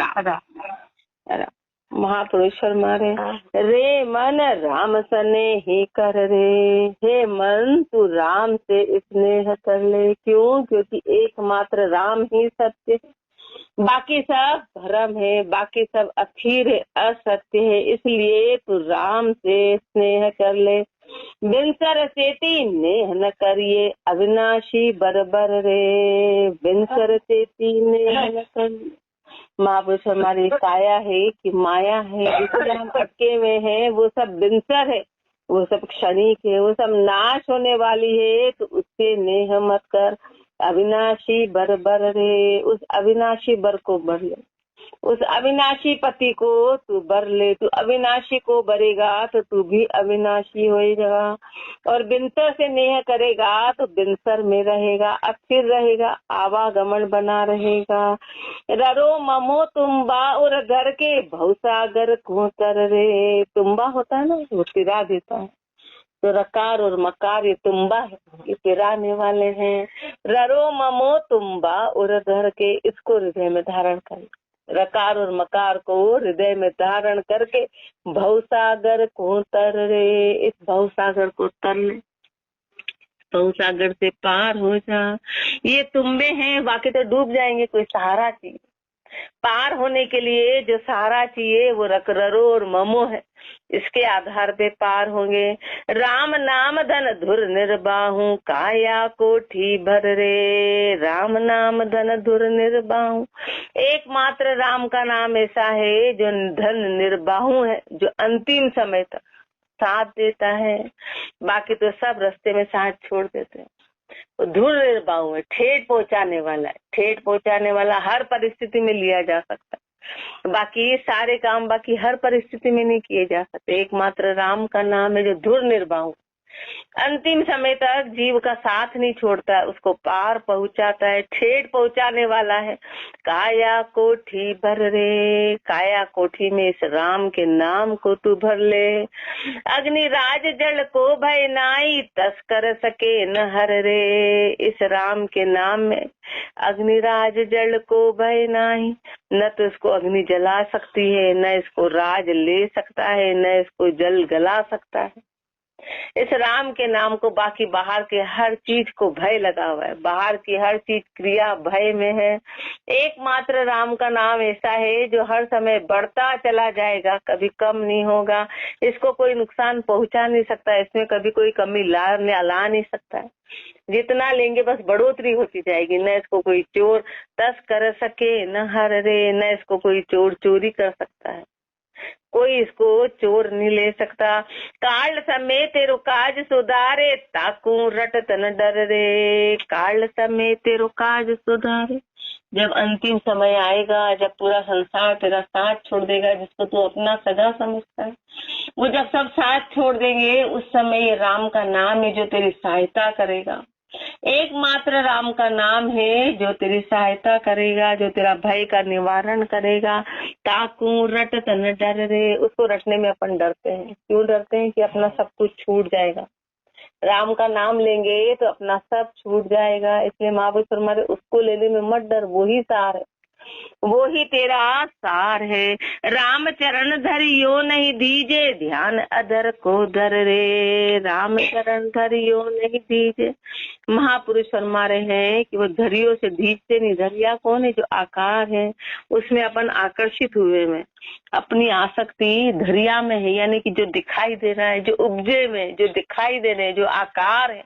राधा महापुरुष मारे रे मन राम सने ही कर रे, हे मन तू राम से स्नेह कर ले। क्यों? क्योंकि एकमात्र राम ही सत्य है, बाकी सब भ्रम है, बाकी सब अखीर है, असत्य है। इसलिए तू राम से स्नेह कर ले। बिनसर चेती नेह न करिए, अविनाशी बरबर रे, बिनसर चेती नेह न करिए। महापुरुष हमारी काया है कि माया है, जिसमें हम अटके हुए हैं, वो सब बिनसर है, वो सब क्षणिक है, वो सब नाश होने वाली है। तो उससे नेह मत कर। अविनाशी बर बर रे, उस अविनाशी बर को बर ले, उस अविनाशी पति को तू बर ले। तू अविनाशी को बरेगा तो तू भी अविनाशी होएगा। और बिनसर से नेह करेगा तो बिनसर में रहेगा, अस्थिर रहेगा, आवागमन बना रहेगा। ररो ममो तुम्बा और घर के भवसागर को कर रे। तुम्बा होता है ना, वो तिरा देता है, तो रकार और मकार ये तुम्बा है, ये तिराने वाले हैं। ररो ममो तुम्बा और घर के, इसको हृदय में धारण कर। रकार और मकार को हृदय में धारण करके भवसागर को तर रे, इस भवसागर को तर ले, भवसागर से पार हो जा। ये तुम्बे हैं, बाकी तो डूब जाएंगे, कोई सहारा चाहिए। पार होने के लिए जो सहारा चाहिए वो ररो और ममो है, इसके आधार पे पार होंगे। राम नाम धन धुर निर्बाहू, काया कोठी भर रे, राम नाम धन धुर निर्बाहू। एकमात्र राम का नाम ऐसा है जो धन निर्बाहू है, जो अंतिम समय तक साथ देता है, बाकी तो सब रास्ते में साथ छोड़ देते हैं। धुर निर्बाहू है, ठेठ पहुंचाने वाला है, ठेठ पहुंचाने वाला हर परिस्थिति में लिया जा सकता है, बाकी सारे काम बाकी हर परिस्थिति में नहीं किए जा सकते। एकमात्र राम का नाम है जो धुर निर्बाहू, अंतिम समय तक जीव का साथ नहीं छोड़ता, उसको पार पहुंचाता है, ठेठ पहुंचाने वाला है। काया कोठी भर रे, काया कोठी में इस राम के नाम को तू भर ले। अग्नि राज जल को भय नाई, तस्कर सके न हर रे, इस राम के नाम में अग्निराज जल को भय नाही, न तो इसको अग्नि जला सकती है, न इसको राज ले सकता है, न इसको जल गला सकता है। इस राम के नाम को, बाकी बाहर के हर चीज को भय लगा हुआ है, बाहर की हर चीज क्रिया भय में है। एकमात्र राम का नाम ऐसा है जो हर समय बढ़ता चला जाएगा, कभी कम नहीं होगा, इसको कोई नुकसान पहुंचा नहीं सकता, इसमें कभी कोई कमी ला नहीं सकता है। जितना लेंगे बस बढ़ोतरी होती जाएगी, न इसको कोई चोर तस कर सके न हर रे, न इसको कोई चोर चोरी कर सकता है, कोई इसको चोर नहीं ले सकता। काल समय तेरो काज सुधारे, ताकू रटत न डर रे, काल समय तेरो काज सुधारे। जब अंतिम समय आएगा, जब पूरा संसार तेरा साथ छोड़ देगा, जिसको तू अपना सगा समझता है, वो जब सब साथ छोड़ देंगे, उस समय ये राम का नाम है जो तेरी सहायता करेगा। एकमात्र राम का नाम है जो तेरी सहायता करेगा, जो तेरा भय का निवारण करेगा। ताकू रटत न डर रे, उसको रटने में अपन डरते हैं। क्यों डरते हैं? कि अपना सब कुछ छूट जाएगा। राम का नाम लेंगे तो अपना सब छूट जाएगा, इसलिए महापुरुष फरमाते उसको लेने में मत डर, वो ही सार है, वो ही तेरा सार है। राम चरण धरियो नहीं दीजे, ध्यान अधर को धर रे, राम चरण धरियो नहीं दीजे। महापुरुष फरमा रहे हैं कि वो धरियो से दीजते नहीं। धरिया कौन है? जो आकार है, उसमें अपन आकर्षित हुए में, अपनी आसक्ति धरिया में है, यानी कि जो दिखाई दे रहा है, जो उपजे में जो दिखाई दे रहे हैं, जो आकार है,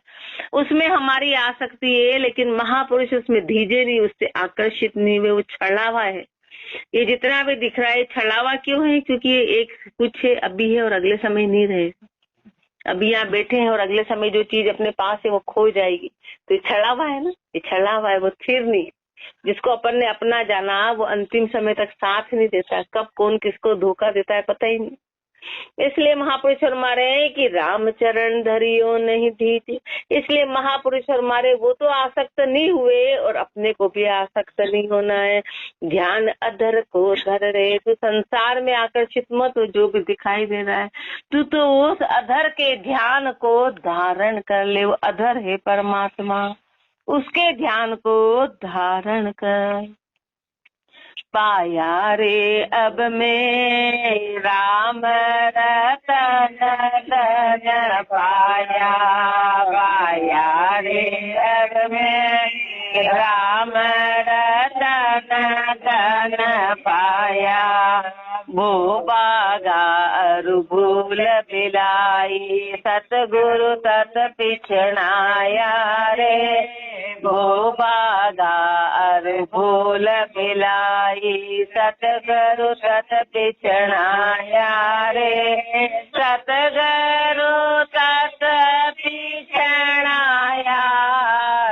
उसमें हमारी आसक्ति है। लेकिन महापुरुष उसमें धीजे नहीं, उससे आकर्षित नहीं हुए, वो छलावा है। ये जितना भी दिख रहा है छलावा क्यों है? क्योंकि ये एक कुछ है, अभी है और अगले समय नहीं रहेगा। अभी यहाँ बैठे हैं और अगले समय जो चीज अपने पास है वो खो जाएगी, तो ये छलावा है ना, ये छलावा है, वो स्थिर नहीं। जिसको अपन ने अपना जाना वो अंतिम समय तक साथ नहीं देता, कब कौन किसको धोखा देता है पता ही नहीं। इसलिए महापुरुष फरमा रहे हैं कि राम चरण धरियो नहीं दीजिए। इसलिए महापुरुष फरमा रहे वो तो आसक्त नहीं हुए और अपने को भी आसक्त नहीं होना है। ध्यान अधर को धर रहे, तो संसार में आकर्षित मत हो, जो भी दिखाई दे रहा है तू तो उस अधर के ध्यान को धारण कर ले। वो अधर है परमात्मा, उसके ध्यान को धारण कर। पाया रे अब मैं राम रतन धन पाया, पाया रे अब मैं राम रतन धन पाया। भूभागा अरु भूल बिलाई सतगुरु तत पिछड़ाया रे, भूभागा अरु भूल बिलाई सतगुरु तत पिछड़ाया रे, सतगुरु तत पिछड़ाया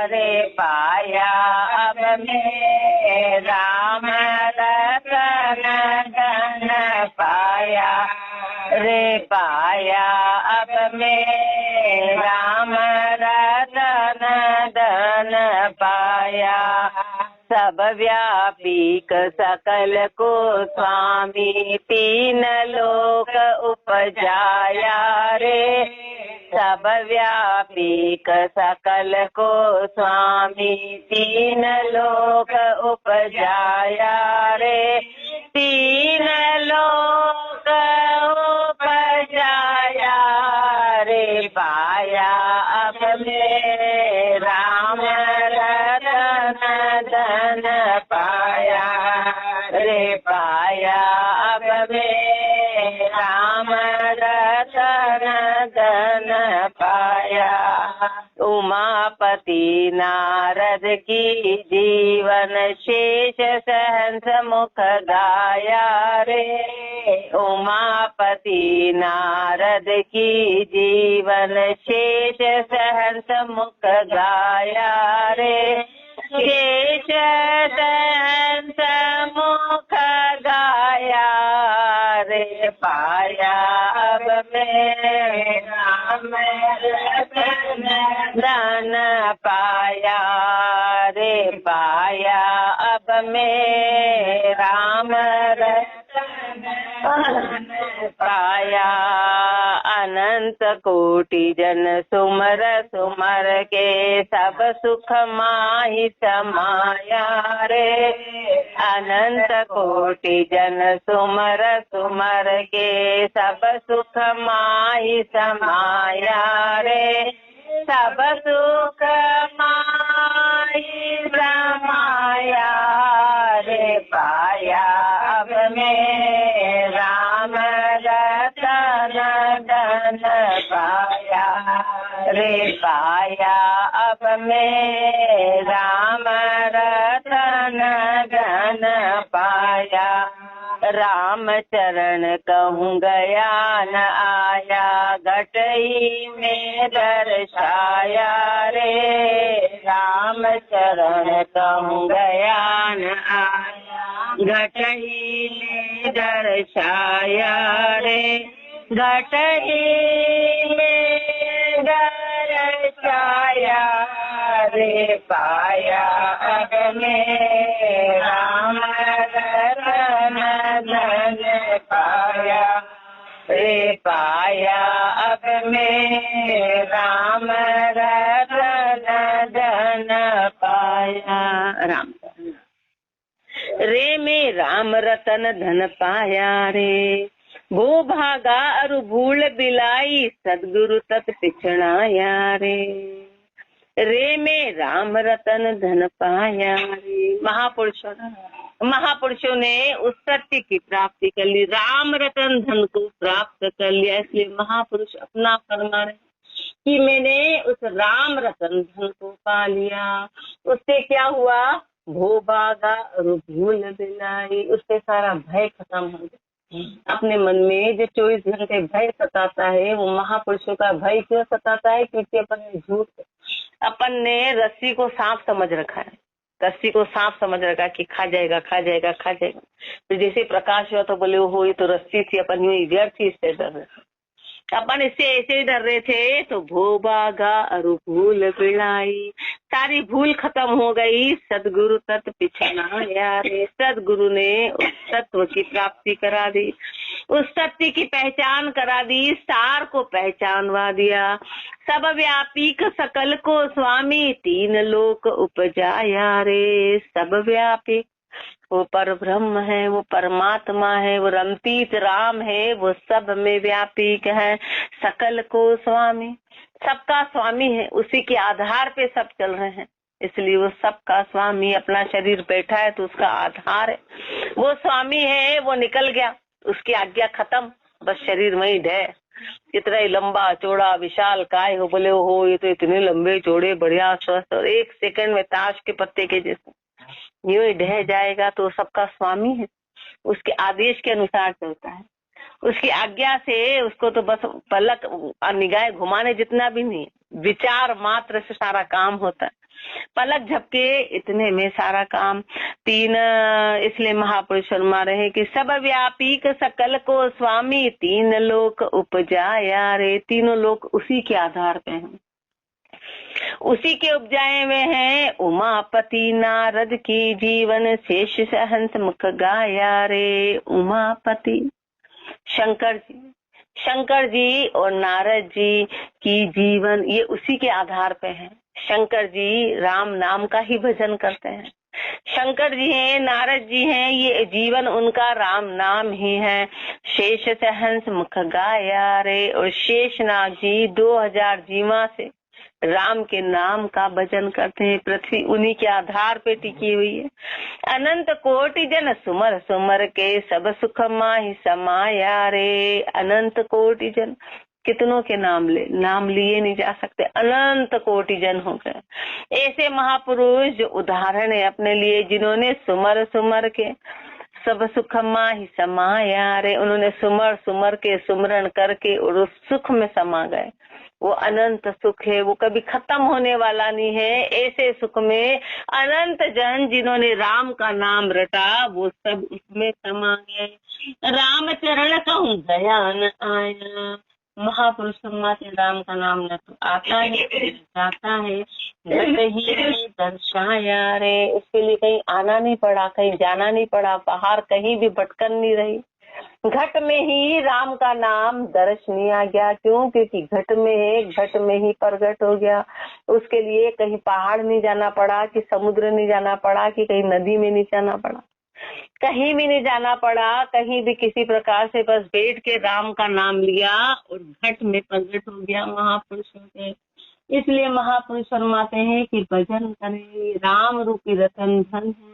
रे, पाया अब मैं राम रतन धन पाया रे, पाया अब मैं राम रतन धन पाया। सब व्यापी सकल को स्वामी तीन लोक उपजाया रे, सब व्यापी सकल को स्वामी तीन लोक उपजाया रे, तीन लोक उपजाया रे, पाया अब मैं राम रतन धन पाया रे, पाया अब मैं राम रतन धन पाया। उमापति नारद की जीवन शेष सहंस मुख गाया रे, उमापति नारद की जीवन शेष सहंस मुख गाया रे, शेष सहंस मुख गाया रे, पाया अब मैं राम रतन धन पाया रे, पाया अब मैं राम रतन पाया। अनंत कोटि जन सुमर सुमर के सब सुख माहि समाया रे, अनंत कोटि जन सुमर सुमर के सब सुख माहि समाया रे, सब सुख माहि समाया रे, पाया अब मैं राम रतन धन पाया रे, पाया अब मैं राम रतन धन पाया। राम चरण कहूँ गया न आया घटई में दर्शाया रे, राम चरण कहूँ गया न आया घटई में दर्शाया रे, घटई में दर्शाया रे, पाया अब मैं राम रतन धन पाया रे, पाया अब मैं राम रतन धन पाया। राम रे में राम रतन धन पाया रे, भूभागा अरु भूल बिलाई सदगुरु तत पिछड़ाया रे, रे में राम रतन धन पाया रे। महापुरुषों ने उस सत्य की प्राप्ति कर ली, राम रतन धन को प्राप्त कर लिया, इसलिए महापुरुष अपना फरमा रहे कि मैंने उस राम रतन धन को पा लिया। उससे क्या हुआ? भूभागा और भूल बिलाई, उससे सारा भय खत्म हो गया। अपने मन में जो 24 घंटे भय सताता है, वो महापुरुषों का भय क्यों सताता है? क्योंकि अपन ने रस्सी को सांप समझ रखा है, रस्सी को सांप समझ रखा कि खा जाएगा खा जाएगा खा जाएगा। तो जैसे प्रकाश हुआ तो बोले हो ये तो रस्सी थी, अपन यूं व्यर्थ ही इससे डर रहे, अपन इससे ऐसे ही डर रहे थे। तो भूभागा और भूल बिलाई, सारी भूल खत्म हो गई। सदगुरु तत् पिछड़ाया रे, सदगुरु ने उस तत्व की प्राप्ति करा दी, उस सत्य की पहचान करा दी, सार को पहचानवा दिया। सब व्यापी सकल को स्वामी तीन लोक उपजाया रे, सब व्यापी वो पर ब्रह्म है, वो परमात्मा है, वो रमतीत राम है, वो सब में व्यापीक है, सकल को स्वामी, सबका स्वामी है, उसी के आधार पे सब चल रहे हैं, इसलिए वो सबका स्वामी। अपना शरीर बैठा है तो उसका आधार है, वो स्वामी है, वो निकल गया, उसकी आज्ञा खत्म, बस शरीर वही ढह। कितना ही लंबा चौड़ा विशाल काय हो, बोले हो ये तो इतने लंबे चौड़े बढ़िया स्वस्थ, और एक सेकंड में ताश के पत्ते के जैसे यूं ही ढह जाएगा। तो सबका स्वामी है, उसके आदेश के अनुसार चलता है, उसकी आज्ञा से उसको तो बस पलक निगाह घुमाने जितना भी नहीं, विचार मात्र से सारा काम होता है, पलक झपके इतने में सारा काम। तीन इसलिए महापुरुष फरमा रहे कि सब व्यापीक सकल को स्वामी, तीन लोक उपजाया रे, तीनों लोक उसी के आधार पे हैं, उसी के उपजाए हुए हैं। उमापति नारद की जीवन शेष सहंस मुख गाया रे, उमापति शंकर जी और नारद जी की जीवन ये उसी के आधार पे है। शंकर जी राम नाम का ही भजन करते हैं, शंकर जी हैं, नारद जी हैं, ये जीवन उनका राम नाम ही है। शेष सहंस मुख गाया रे, और शेषनाग जी 2000 जीवा से राम के नाम का भजन करते हैं, पृथ्वी उन्हीं के आधार पे टिकी हुई है। अनंत कोटि जन सुमर सुमर के सब सुख माहि समाया रे, अनंत कोटि जन, कितनों के नाम लिए नहीं जा सकते, अनंत कोटि जन हो गए ऐसे महापुरुष जो उदाहरण है अपने लिए, जिन्होंने सुमर सुमर के सब सुख माहि समाया रे, उन्होंने सुमर सुमर के सुमरण करके और उस सुख में समा गए। वो अनंत सुख है, वो कभी खत्म होने वाला नहीं है। ऐसे सुख में अनंत जन जिन्होंने राम का नाम रटा, वो सब उसमें समा गए। राम चरण कहूँ दयान आया, महापुरुष से राम का नाम न तो आता है जाता है, घट ही दर्शाया रे, उसके लिए कहीं आना नहीं पड़ा, कहीं जाना नहीं पड़ा, बाहर कहीं भी भटकन नहीं रही, घट में ही राम का नाम दर्शनीय आ गया। क्यों? क्योंकि घट में है, घट में ही प्रगट हो गया। उसके लिए कहीं पहाड़ नहीं जाना पड़ा, कि समुद्र नहीं जाना पड़ा, कि कहीं नदी में नहीं जाना पड़ा, कहीं भी नहीं जाना पड़ा, कहीं भी किसी प्रकार से बस बैठ के राम का नाम लिया और घट में प्रगट हो गया महापुरुषों के। इसलिए महापुरुष फरमाते हैं कि भजन करें, राम रूपी रतन धन है,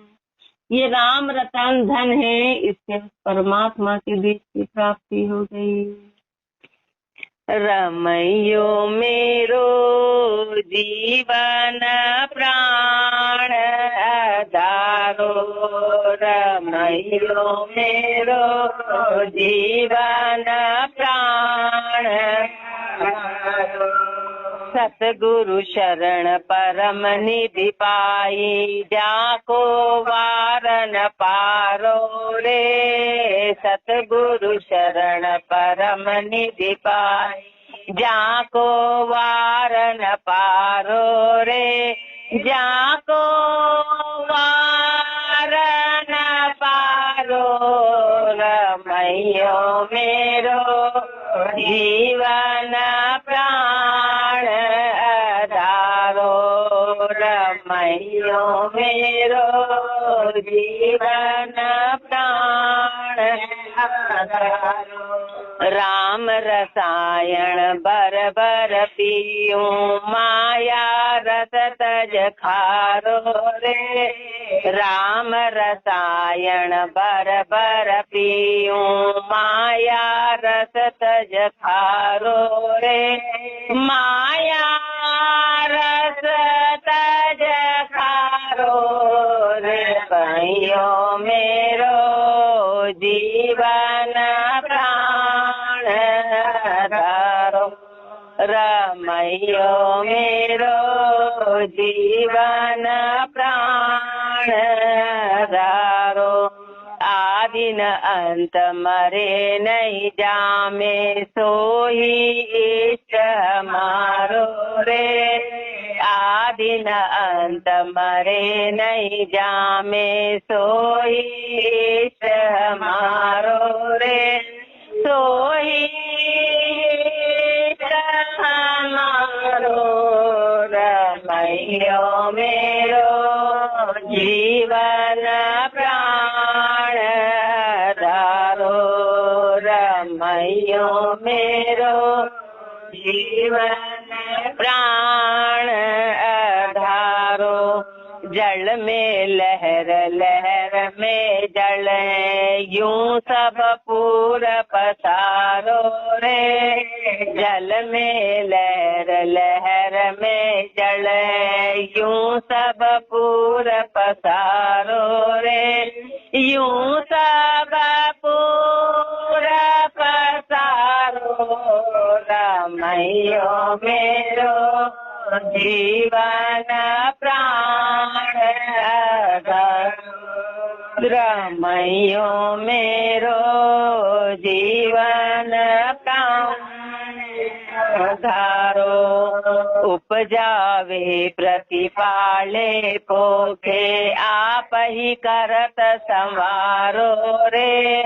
ये राम रतन धन है, इससे परमात्मा के बीच की प्राप्ति हो गई। रमैयो मेरो जीवन प्राण आधारो, रमैयो मेरो जीवन प्राण आधारो, सतगुरु शरण परम निधि पाई, जाको वारन पारो रे, सतगुरु शरण परम निधि पाई, जाको वारन पारो रे, जाको वारन पारो, रमैयो मेरो जीवन प्राण आधारो, रमैयो मेरो जीवन प्राण आधारो, राम रसायन बर बर पीऊं, माया रस तज खारो रे, राम रसायन बर बर पीऊं, माया रस तज खारो रे, माया रस तज खारो रे, रमैयो मेरो जीवन प्राण आधारो, रमैयो मेरो जीवन प्राण आधारो, आदि न अंत मरे नहीं जामे, सोही इष्ट हमारो रे, आदि न अंत मरे नहीं जामे, सोही इष्ट हमारो रे, सोही इष्ट हमारो, रमैयो मेरो जीवन प्राण मेरो जीवन प्राण आधारो। जल में लहर लहर में जल यूं सब पूर पसारो रे। जल में लहर लहर में जल यूं सब पूर पसारो रे। यूं सब पूर पसारो रमैयो मेरो जीवन प्राण रमैयो मेरो जीवन प्राण धारो। उपजावे प्रतिपाले पोखे आप ही करत संवारो रे।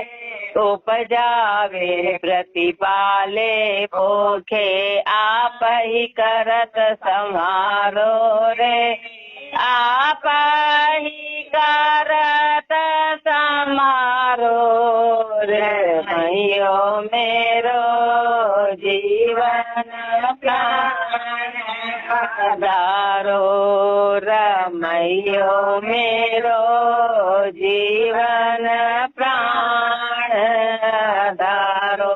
उपजावे प्रतिपाले पोखे आप ही करत संवारो रे। आप ही करत संवारो रे मैयो मेरो जीवन प्राण आधारो। रमैयो मेरो जीवन प्राण आधारो।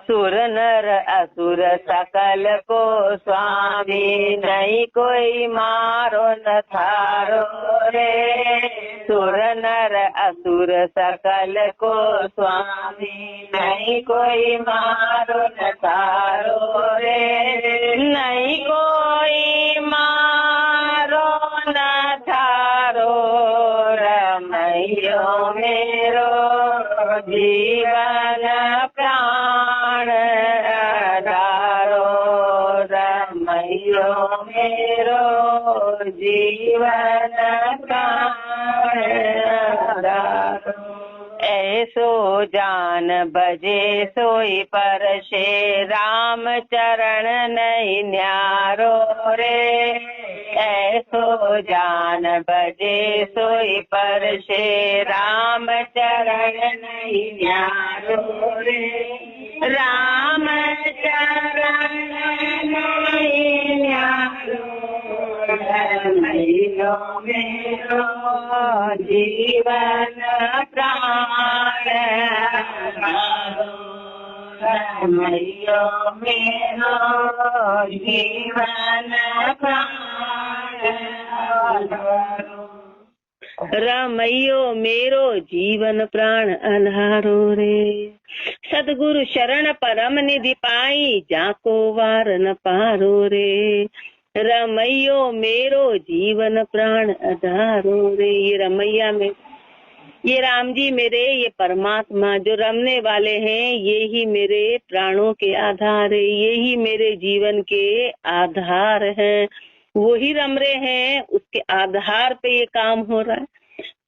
सुर नर असुर सकल को स्वामी नहीं कोई मारो न थारो रे। सुर नर असुर सकल को स्वामी नहीं कोई मारो न थारो रे। नहीं कोई मारो न थारो रमैयो मेरो जीवन प्राण आधारो। रमैयो मेरो जीवन प्राण आधारो। ऐसो जान बजे सोई परशे राम चरण नहीं न्यारो रे। ऐसो जान बजे सोई परशे राम चरण नहीं न्यारो रे। राम चरण नहीं न्यारो रमैयो मेरो जीवन प्राण आधारो। रमैयो मेरो जीवन प्राण आधारो। रमैयो मेरो जीवन प्राण आधारो रे। सदगुरु शरण परम निधि पाई जाको वार न पारो रे। रमैयो मेरो जीवन प्राण आधारो रे। ये रमैया में ये राम जी मेरे, ये परमात्मा जो रमने वाले हैं, ये ही मेरे प्राणों के आधार है, ये ही मेरे जीवन के आधार हैं। वो ही रम रहे हैं, उसके आधार पे ये काम हो रहा है।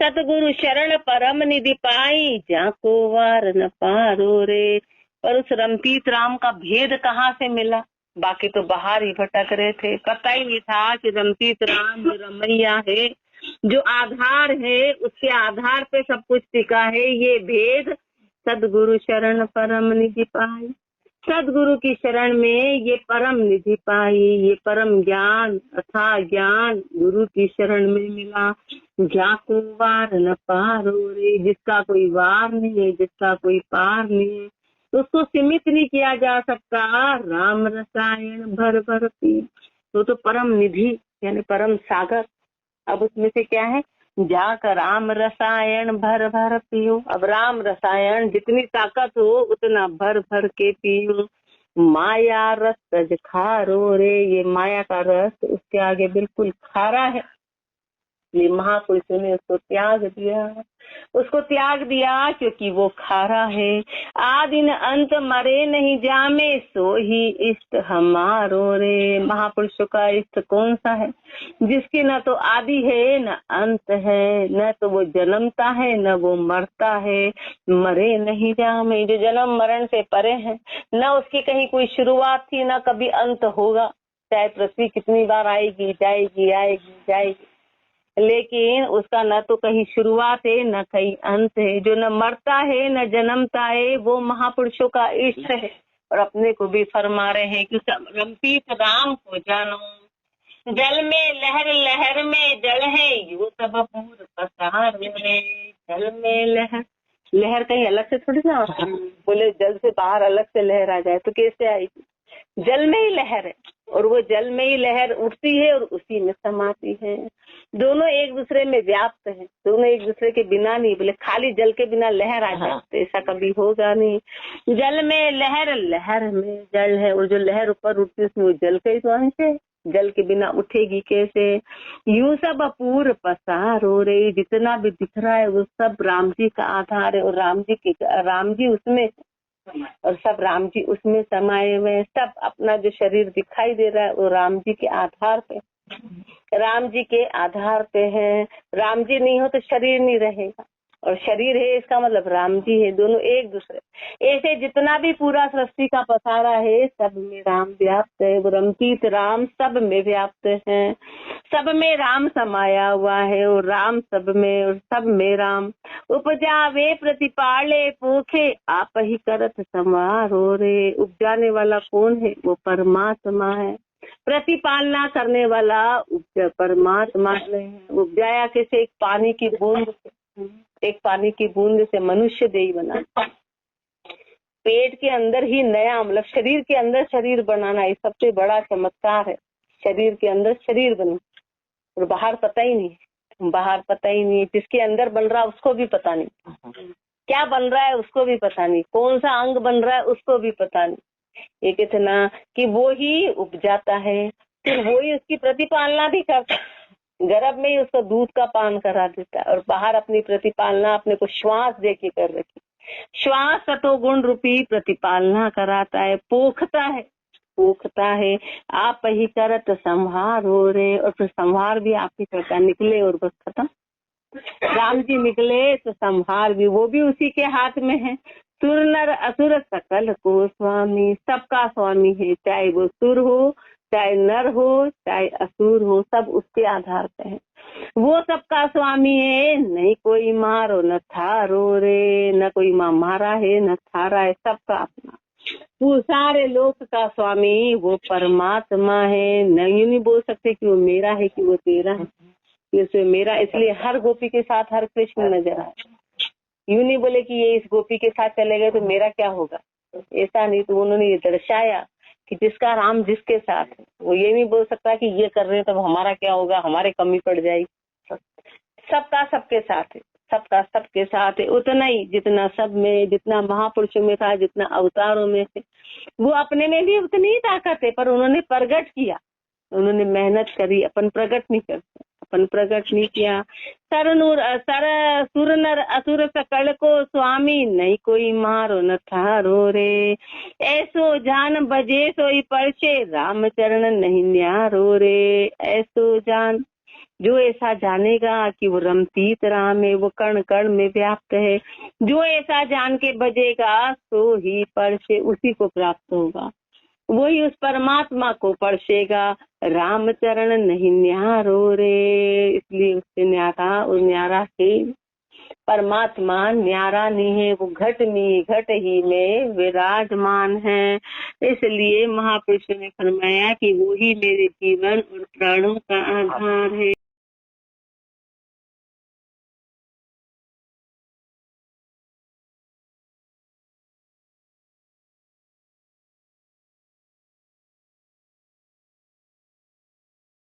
सतगुरु शरण परम निधि पाई जाको वार न पारो रे। पर उस रमपीत राम का भेद कहाँ से मिला? बाकी तो बाहर ही भटक रहे थे, पता ही नहीं था कि रमपीत राम जो रमैया है, जो आधार है, उसके आधार पे सब कुछ टिका है। ये भेद सदगुरु शरण परम निधि पाई। सदगुरु की शरण में ये परम निधि पाई, ये परम ज्ञान अथा ज्ञान गुरु की शरण में मिला। जाको वार न पारो रे। जिसका कोई वार नहीं है, जिसका कोई पार नहीं है, तो उसको सीमित नहीं किया जा सकता। राम रसायन भर भर पी, तो परम निधि यानी परम सागर। अब उसमें से क्या है? जाकर राम रसायन भर भर पियो। अब राम रसायन जितनी ताकत हो उतना भर भर के पियो। माया रस तज खारो रे। ये माया का रस उसके आगे बिल्कुल खारा है। ये महापुरुषों ने उसको त्याग दिया, उसको त्याग दिया क्योंकि वो खारा है। आदि न अंत मरे नहीं जामे, सो ही इष्ट हमारो रे। महापुरुषों का इष्ट कौन सा है? जिसकी न तो आदि है न अंत है, न तो वो जन्मता है न वो मरता है। मरे नहीं जामे, जो जन्म मरण से परे है, न उसकी कहीं कोई शुरुआत थी न कभी अंत होगा। चाहे पृथ्वी कितनी बार आएगी जाएगी आएगी जाएगी, लेकिन उसका न तो कहीं शुरुआत है न कहीं अंत है। जो न मरता है न जन्मता है, वो महापुरुषों का इष्ट है। और अपने को भी फरमा रहे हैं कि रमपीत राम को जानो, जल में लहर लहर में जल है यू सब पूर पसार में। जल में लहर, लहर कहीं अलग से थोड़ी ना बोले जल से बाहर अलग से लहर आ जाए तो कैसे आएगी। जल में ही लहर है और वो जल में ही लहर उठती है और उसी में समाती है। दोनों एक दूसरे में व्याप्त है, दोनों एक दूसरे के बिना नहीं, बोले खाली जल के बिना लहर आ जाए तो ऐसा कभी होगा नहीं। जल में लहर लहर में जल है और जो लहर ऊपर उठती है उसमें वो जल का ही तो अंश है, जल के बिना उठेगी कैसे। यूं सब अपूर्व पसार हो रही, जितना भी दिख रहा है वो सब राम जी का आधार है और राम जी उसमें और सब राम जी उसमें समाये हुए। सब अपना जो शरीर दिखाई दे रहा है वो राम जी के आधार पे, राम जी के आधार पे है। राम जी नहीं हो तो शरीर नहीं रहेगा और शरीर है इसका मतलब राम जी है, दोनों एक दूसरे। ऐसे जितना भी पूरा सृष्टि का पसारा है सब में राम व्याप्त है, रमपीत राम सब में व्याप्त है, सब में राम समाया हुआ है और राम सब में और सब में राम। उपजा वे प्रतिपाले पोखे आप ही करत संवार हो रे। उपजाने वाला कौन है, वो परमात्मा है। प्रतिपालना करने वाला परमात्मा है। उपजाया कैसे, एक पानी की बूंद, एक पानी की बूंद से मनुष्य देह बना, पेट के अंदर ही नया मतलब शरीर के अंदर शरीर बनाना, ये सबसे बड़ा चमत्कार है। शरीर के अंदर शरीर बना और बाहर पता ही नहीं, बाहर पता ही नहीं, जिसके अंदर बन रहा है उसको भी पता नहीं, क्या बन रहा है उसको भी पता नहीं, कौन सा अंग बन रहा है उसको भी पता नहीं। एक इतना कि वो ही उपजाता है, फिर वो ही उसकी प्रतिपालना भी करता है, गर्भ में ही उसको दूध का पान करा देता है और बाहर अपनी प्रतिपालना अपने को श्वास दे के कर रखी। श्वास सतोगुण रूपी प्रतिपालना कराता है, पोखता है। आप ही करत संहार हो रहे और फिर संहार भी आप ही करता, निकले और बस खत्म। राम जी निकले तो संहार भी वो भी उसी के हाथ में है। सुर नर असुर सकल को स्वामी, सबका स्वामी है, चाहे वो सुर हो, चाहे नर हो, चाहे असुर हो, सब उसके आधार पे है। वो सबका स्वामी है, नहीं कोई मारो न थारो रे, न कोई मारा है न थारा है, सबका अपना। वो सारे लोक का स्वामी वो परमात्मा है। नहीं नहीं बोल सकते कि वो मेरा है कि वो तेरा है, ये मेरा, इसलिए हर गोपी के साथ हर कृष्ण नजर आए। यूं नहीं बोले कि ये इस गोपी के साथ चले गए तो मेरा क्या होगा, ऐसा नहीं। तो उन्होंने ये दर्शाया कि जिसका राम जिसके साथ है, वो ये नहीं बोल सकता कि ये कर रहे हैं तब हमारा क्या होगा, हमारे कमी पड़ जाएगी। सबका सबके साथ है, सबका सबके साथ है। उतना ही जितना सब में, जितना महापुरुषों में था, जितना अवतारों में थे, वो अपने में भी उतनी ही ताकत है, पर उन्होंने प्रगट किया, उन्होंने मेहनत करी, अपन प्रगट नहीं करते, अपन प्रगट नहीं किया। सुर नर असुर सकल को स्वामी, नहीं कोई मारो न थारो रे। ऐसो जान बजे सोई परचे, राम चरण नहीं न्यारो रे। ऐसो जान, जो ऐसा जानेगा कि वो रमपीत राम है, वो कण कण में व्याप्त है, जो ऐसा जान के बजेगा सो ही परचे, उसी को प्राप्त होगा, वही उस परमात्मा को परसेगा। राम चरण नहीं न्यारो रे, इसलिए उससे न्यारा और न्यारा है परमात्मा, न्यारा नहीं है, वो घट ही में विराजमान है। इसलिए महापुरुषों ने फरमाया कि वो ही मेरे जीवन और प्राणों का आधार है।